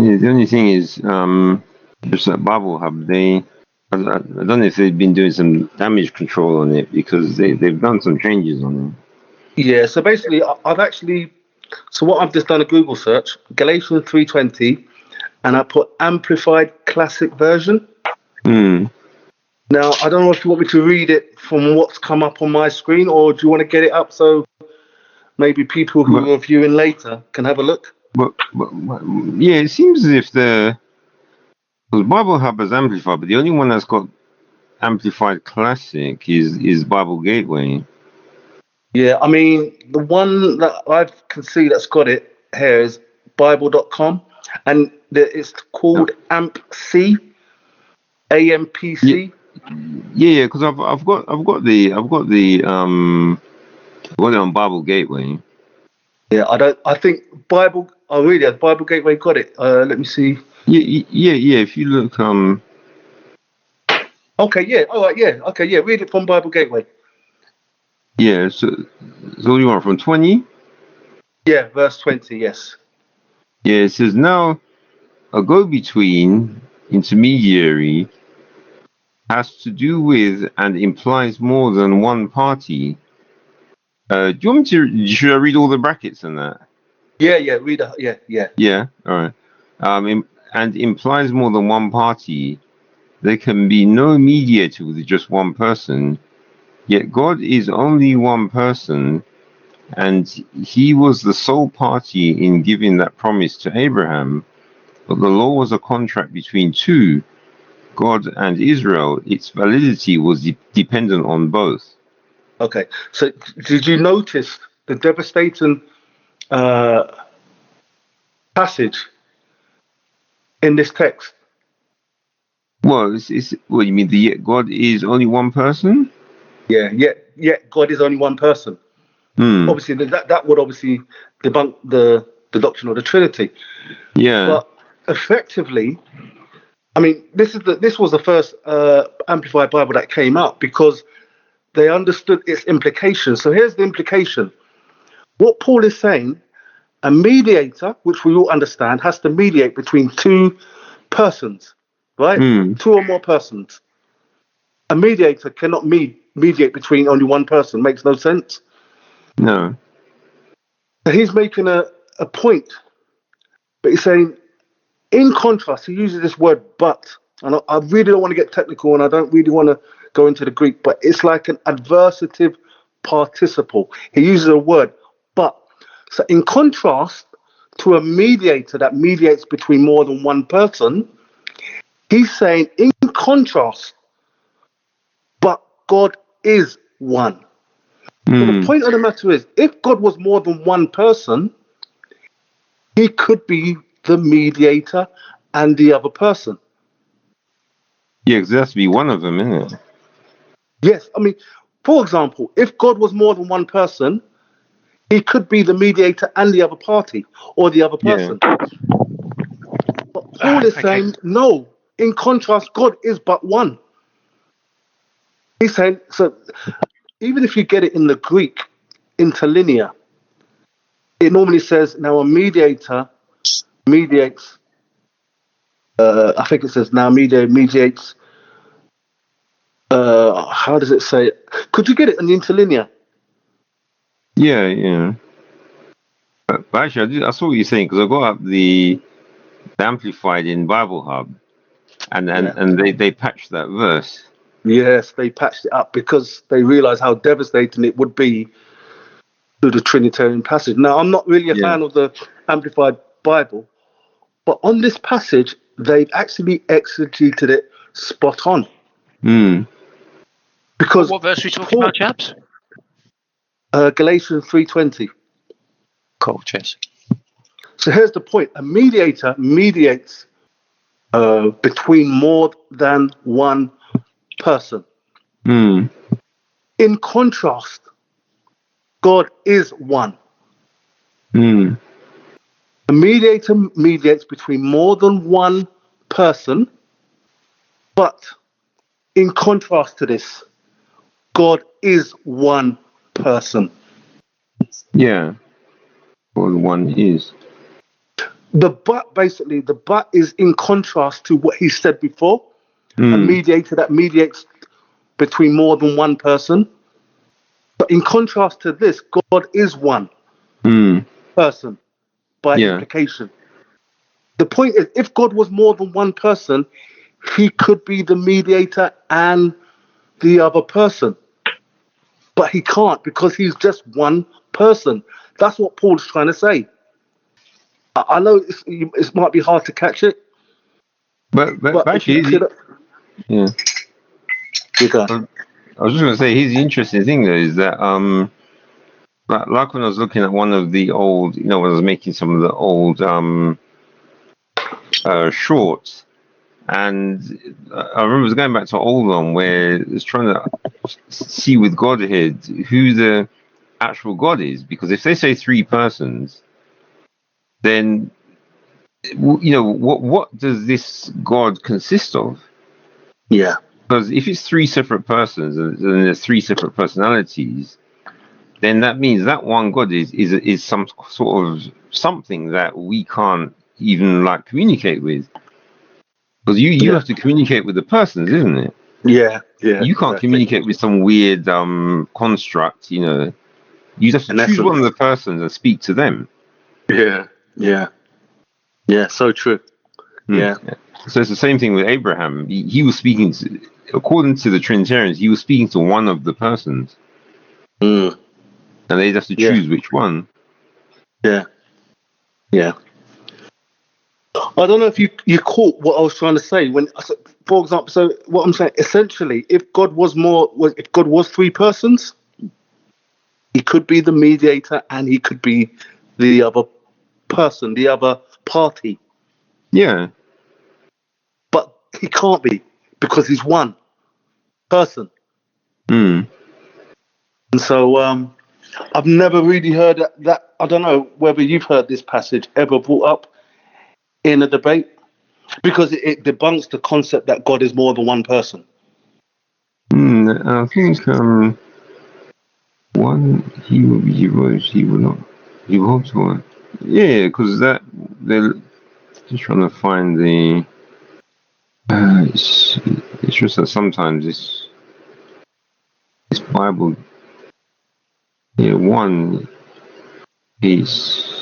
Yeah, the only thing is, just that Bible Hub, I don't know if they've been doing some damage control on it because they've done some changes on Yeah, so basically, so what I've just done a Google search, Galatians 3:20, and I put Amplified Classic Version. it. Now, I don't know if you want me to read it from what's come up on my screen, or do you want to get it up so maybe people But, who are viewing later can have a look? but yeah, it seems as if the Bible Hub has Amplified, but the only one that's got Amplified Classic is Bible Gateway. Yeah, I mean, the one that I can see that's got it here is Bible.com, and it's called AMPC, AMPC. Yeah, because I've got it on Bible Gateway. Yeah, I think Bible. Oh, really? Has Bible Gateway got it? Let me see. Yeah. If you look, Okay, yeah. All right, yeah. Okay, yeah. Read it from Bible Gateway. yeah. So you want from 20? Yeah, verse 20. Yes. Yeah, it says now a go-between intermediary has to do with and implies more than one party. Do you want me to? Should I read all the brackets in that? Yeah, yeah. Read it. Yeah, yeah. Yeah. All right. And implies more than one party. There can be no mediator with just one person. Yet God is only one person, and He was the sole party in giving that promise to Abraham. But the law was a contract between two, God and Israel. Its validity was dependent on both. Okay. So, did you notice the devastating uh, passage in this text? Well, what you mean? The God is only one person? Yeah, yeah. God is only one person. Hmm. Obviously, that would obviously debunk the doctrine of the Trinity. Yeah. But effectively, I mean, this was the first Amplified Bible that came out because they understood its implications. So here's the implication. What Paul is saying, a mediator, which we all understand, has to mediate between two persons, right? Hmm. Two or more persons. A mediator cannot mediate between only one person. Makes no sense. No. He's making a point, but he's saying, in contrast, he uses this word but, and I really don't want to get technical and I don't really want to go into the Greek, but it's like an adversative participle. He uses a word but. So in contrast to a mediator that mediates between more than one person, he's saying in contrast, but God is one. So the point of the matter is, if God was more than one person, he could be the mediator and the other person. Yeah, because there has to be one of them, isn't it? Yes, I mean, for example, if God was more than one person, he could be the mediator and the other party or the other person. Yeah. But Paul is saying, no, in contrast, God is but one. He's saying, so even if you get it in the Greek, interlinear, it normally says, now a mediator mediates, I think it says now mediates, how does it say it? Could you get it in the interlinear? Yeah. But actually, I saw what you're saying because I got up the Amplified in Bible Hub, and they patched that verse. Yes, they patched it up because they realized how devastating it would be to the Trinitarian passage. Now, I'm not really a fan of the Amplified Bible, but on this passage, they've actually exegeted it spot on. Because what verse are we talking about, chaps? Galatians 3:20. Cool, cheers. So here's the point. A mediator mediates between more than one person. In contrast, God is one. A mediator mediates between more than one person, but in contrast to this, God is one person. Yeah. Or one is. the but is in contrast to what he said before. A mediator that mediates between more than one person. But in contrast to this, God is one person by implication. The point is, if God was more than one person, he could be the mediator and the other person. But he can't, because he's just one person. That's what Paul's trying to say. I know it might be hard to catch it. But actually, yeah. I was just going to say, here's the interesting thing though, is that like when I was looking at one of the old, when I was making some of the old shorts, and I remember I was going back to an old one where it's trying to see with Godhead who the actual God is, because if they say three persons, then what does this God consist of? Yeah. Because if it's three separate persons and there's three separate personalities, then that means that one God is some sort of something that we can't even communicate with. Because you have to communicate with the persons, isn't it? Yeah, yeah. You can't communicate with some weird construct, You have to choose one of the persons and speak to them. Yeah, yeah. Yeah, so true. Yeah. So it's the same thing with Abraham. He was speaking to, according to the Trinitarians, he was speaking to one of the persons. And they'd have to choose which one. Yeah. Yeah. I don't know if you caught what I was trying to say when, for example, so what I'm saying, essentially, if God was three persons, he could be the mediator and he could be the other person, the other party. Yeah. But he can't be, because he's one person. And so I've never really heard that. I don't know whether you've heard this passage ever brought up in a debate, because it debunks the concept that God is more than one person. I think one, he will not, he will to one. Yeah, because they're just trying to find the. It's just that sometimes this Bible, one is